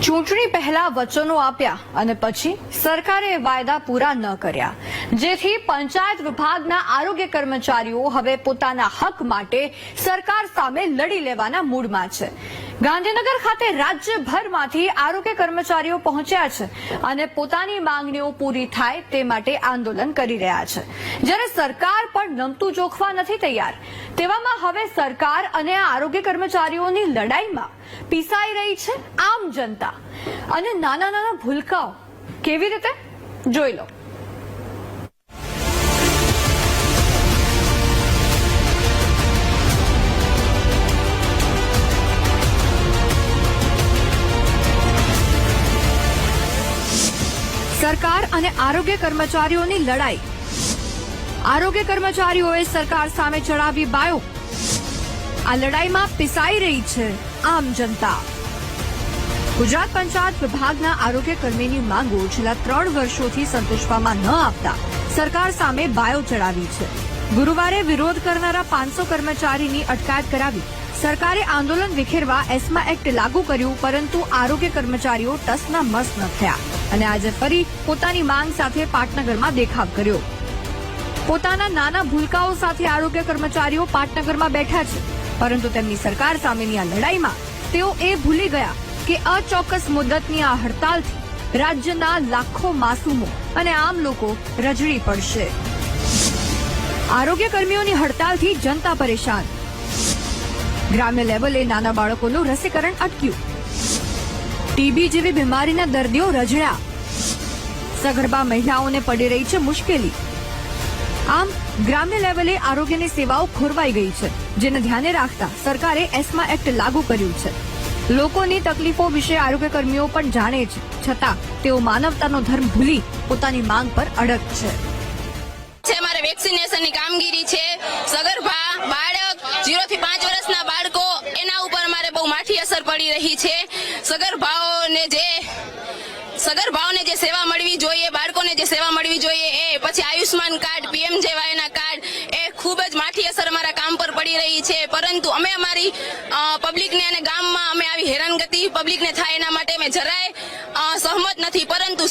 ચૂંટણી પહેલા વચનો આપ્યા અને પછી સરકારે વાયદા પૂરા ન કર્યા, જેથી પંચાયત વિભાગના આરોગ્ય કર્મચારીઓ હવે પોતાના હક માટે સરકાર સામે લડી લેવાના મૂડમાં છે. ગાંધીનગર ખાતે રાજ્યભરમાંથી આરોગ્ય કર્મચારીઓ પહોંચ્યા છે અને પોતાની માંગણીઓ પૂરી થાય તે માટે આંદોલન કરી રહ્યા છે. જ્યારે સરકાર પણ નમતું જોખવા નથી તૈયાર, તેવામાં હવે સરકાર અને આરોગ્ય કર્મચારીઓની લડાઈમાં પીસાઈ રહી છે આમ જનતા અને નાના નાના ભૂલકાઓ. કેવી રીતે, જોઈ લો. સરકાર અને આરોગ્ય કર્મચારીઓની લડાઈ. આરોગ્ય કર્મચારીઓએ સરકાર સામે ચડાવી બાયો. આ લડાઈમાં પીસાઈ રહી છે આમ જનતા. ગુજરાત પંચાયત વિભાગના આરોગ્ય કર્મીની માંગો છેલ્લા 3 વર્ષોથી સંતોષવામાં ન આપતા સરકાર સામે બાયો ચડાવી છે. ગુરુવારે વિરોધ કરનારા 500 કર્મચારીની અટકાયત કરાવી સરકારે આંદોલન વિખેરવા એસ્મા એક્ટ લાગુ કર્યું, પરંતુ આરોગ્ય કર્મચારીઓ ટસના મસ ન થયા અને આજે ફરી પોતાની માંગ સાથે પાટનગરમાં દેખાવ કર્યો. પોતાના નાના ભૂલકાઓ સાથે આરોગ્ય કર્મચારીઓ પાટનગરમાં બેઠા છે, પરંતુ તેમની સરકાર સામેની આ લડાઈમાં તેઓ એ ભૂલી ગયા કે અચોક્કસ મુદ્દતની આ હડતાલથી રાજ્યના લાખો માસૂમો અને આમ લોકો રજડી પડશે. આરોગ્ય કર્મીઓની હડતાલથી જનતા પરેશાન. ગ્રામ્ય લેવલે નાના બાળકોનું રસીકરણ અટક્યું. ટીબી જેવી બીમારીના દર્દીઓ રજડ્યા. સગર્ભા મહિલાઓને પડી રહી છે મુશ્કેલી. આમ ગ્રામ્ય લેવલે આરોગ્યની સેવાઓ ખોરવાઈ ગઈ છે, જેને ધ્યાને રાખતા સરકારે એસ્મા એક્ટ લાગુ કર્યું છે. લોકોની તકલીફો વિશે આરોગ્ય કર્મીઓ પણ જાણે છે, છતાં તેઓ માનવતાનો ધર્મ ભૂલી પોતાની માંગ પર અડગ છે. અમારે વેક્સિનેશનની કામગીરી છે. સગર્ભા બાળક 0 થી 5 વર્ષના બાળકો, એના ઉપર અમારે બહુ માઠી અસર પડી રહી છે. સગર્ભાઓને જે સેવા મળવી જોઈએ, બાળકોને જે સેવા મળવી જોઈએ, એ પછી આયુષ્માન કાર્ડ, પીએમજેવાયના કાર્ડ, એ ખૂબ જ માઠી અસર અમારા કામ પર પડી રહી છે. પરંતુ અમે અમારી પબ્લિકને અને ગામમાં અમે આવી હેરાનગતિ પબ્લિકને થાય એના માટે અમે જરાય સહમત નથી. પરંતુ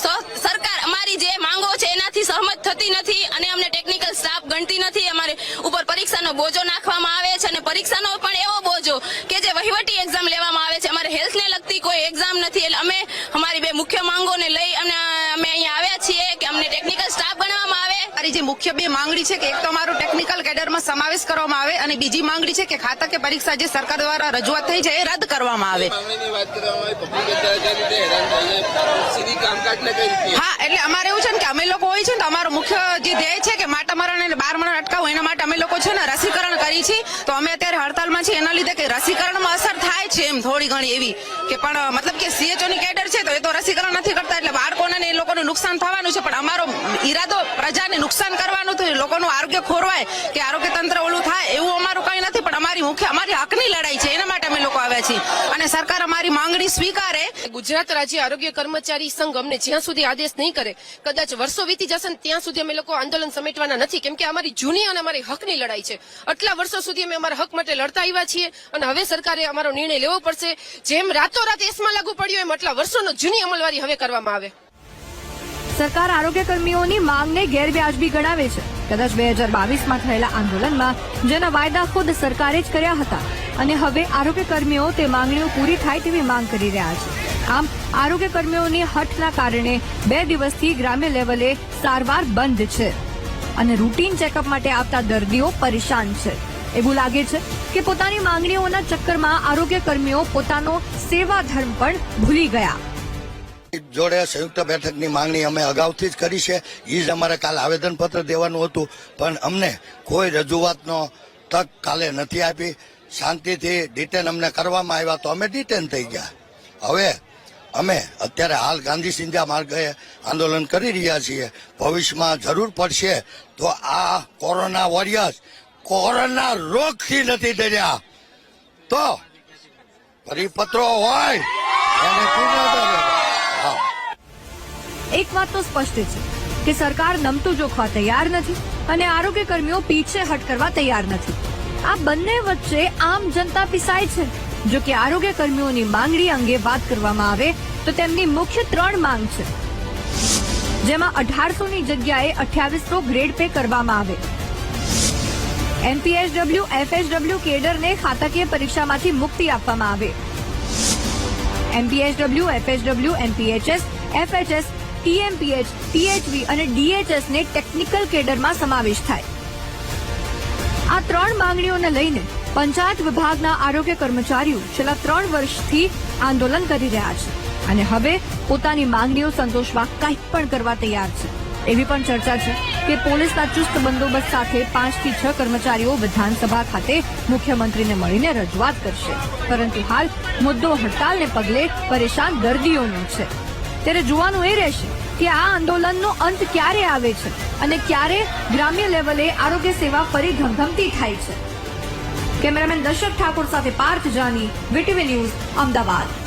સરકાર અમારી જે માંગો છે એનાથી સહમત થતી નથી અને અમને ટેકનિકલ સ્ટાફ ગણતી નથી. અમારે ઉપર પરીક્ષાનો બોજો નાખવામાં આવે છે અને પરીક્ષાનો પણ એવો બોજો કે જે વહીવટી એક્ઝામ લેવામાં આવે છે. અમારે હેલ્થને લગતી કોઈ એક્ઝામ નથી. એટલે અમે અમારી બે મુખ્ય માંગોને લઈ અને અમે અહીંયા આવ્યા છીએ કે અમને ટેકનિકલ સ્ટાફ બનાવવામાં આવે. મારી જે મુખ્ય બે માંગણી છે કે એક તો અમારું ટેકનિકલ કેડરમાં સમાવેશ કરવામાં આવે અને બીજી માંગણી છે કે ખાતા કે પરીક્ષા જે સરકાર દ્વારા રજૂઆત થઈ છે એ રદ કરવામાં આવે. હા, એટલે અમારે એવું છે ને કે અમે લોકો હોય છે ને તો અમારો મુખ્ય જે ધ્યેય છે કે માતા મરણ અને 12 મરણ અટકાવવું, એના માટે અમે લોકો છે ને રસીકરણ કરી છે. તો અમે અત્યારે હડતાલમાં છીએ એના લીધે કે રસીકરણમાં અસર થાય છે એમ થોડી ઘણી એવી કે પણ મતલબ કે CHO ની કેડર છે તો એ તો રસીકરણ નથી કરતા, એટલે બાળકોને એ લોકોને નુકસાન થવાનું છે. પણ અમારો ઈરાદો પ્રજાને નુકસાન કરવાનું થયું, લોકોનું આરોગ્ય ખોરવાય કે આરોગ્ય તંત્ર ઓલું થાય એવું અમારું કઈ નથી. પણ અમારી હકની લડાઈ છે, એના માટે અમે લોકો આવ્યા છીએ અને સરકાર અમારી માંગણી સ્વીકારે. ગુજરાત રાજ્ય આરોગ્ય કર્મચારી સંઘ અમને જ્યાં સુધી આદેશ નહીં કરે, કદાચ વર્ષો વીતી જશે ને ત્યાં સુધી અમે લોકો આંદોલન સમેટવાના નથી, કેમ કે અમારી જૂની અને અમારી હકની લડાઈ છે. આટલા વર્ષો સુધી અમે અમારા હક માટે લડતા આવ્યા છીએ અને હવે સરકારે અમારો નિર્ણય લેવો પડશે. જેમ રાતોરાત એસમાં લાગુ પડ્યો એમ આટલા વર્ષોનો જૂની અમલવારી હવે કરવામાં આવે. સરકાર આરોગ્ય કર્મીઓની માંગને ગેરવ્યાજબી ગણાવે છે. કદાચ 2022માં થયેલા આંદોલનમાં જેના વાયદા ખુદ સરકારે જ કર્યા હતા અને હવે આરોગ્ય કર્મીઓ તે માંગણીઓ પૂરી થાય તેવી માંગ કરી રહ્યા છે. આમ આરોગ્ય કર્મીઓની હઠના કારણે 2 દિવસથી ગ્રામ્ય લેવલે સારવાર બંધ છે અને રૂટીન ચેકઅપ માટે આવતા દર્દીઓ પરેશાન છે. એવું લાગે છે કે પોતાની માંગણીઓના ચક્કરમાં આરોગ્ય કર્મીઓ પોતાનો સેવા ધર્મ પણ ભૂલી ગયા. જોડે સંયુક્ત બેઠકની માંગણી અમે અગાઉથી જ કરી છે. એ જ અમારે કાલે આવેદનપત્ર દેવાનું હતું, પણ અમને કોઈ રજૂઆતનો તક કાલે નથી આપી. શાંતિથી ડિટેન અમને કરવામાં આવ્યા તો અમે ડિટેન થઈ ગયા. હવે અમે અત્યારે હાલ ગાંધી સિંધા માર્ગે આંદોલન કરી રહ્યા છીએ. ભવિષ્યમાં જરૂર પડશે તો આ કોરોના વોરિયર્સ કોરોના રોગથી નથી ડર્યા તો પરિપત્રો હોય એને એક વાત તો સ્પષ્ટ છે કે સરકાર નમતું જોખવા તૈયાર નથી અને આરોગ્ય કર્મીઓ પીછેહટ કરવા તૈયાર નથી. આ બંને વચ્ચે આમ જનતા પીસાય છે. જો કે આરોગ્ય કર્મીઓની માંગણી અંગે વાત કરવામાં આવે તો તેમની મુખ્ય 3 માંગ છે, જેમાં 1800ની જગ્યાએ 2800 ગ્રેડ પે કરવામાં આવે, એમપીએસડબલ્યુ એફએસડબલ્યુ કેડરને ખાતાકીય પરીક્ષામાંથી મુક્તિ આપવામાં આવે, એમપીએસડબલ્યુ એફએસડબલ્યુ એમપીએચએસ એફએચએસ ટીએમપીએચ ટીએચવી અને ડીએચએસને ટેકનિકલ કેડરમાં સમાવેશ થાય. આ 3 માંગણીઓને લઈને પંચાયત વિભાગના આરોગ્ય કર્મચારીઓ છેલ્લા 3 વર્ષથી આંદોલન કરી રહ્યા છે અને હવે પોતાની માંગણીઓ સંતોષવા કંઈક પણ કરવા તૈયાર છે. એવી પણ ચર્ચા છે કે પોલીસના ચુસ્ત બંદોબસ્ત સાથે 5 થી 6 કર્મચારીઓ વિધાનસભા ખાતે મુખ્યમંત્રીને મળીને રજૂઆત કરશે. પરંતુ હાલ મુદ્દો હડતાલને પગલે પરેશાન દર્દીઓનો છે. ત્યારે જોવાનું એ રહેશે કે આ આંદોલનનો અંત ક્યારે આવે છે અને ક્યારે ગ્રામ્ય લેવલે આરોગ્ય સેવા ફરી ધમધમતી થાય છે. કેમેરામેન દર્શક ઠાકોર સાથે પાર્થ જાની, વીટીવી ન્યૂઝ, અમદાવાદ.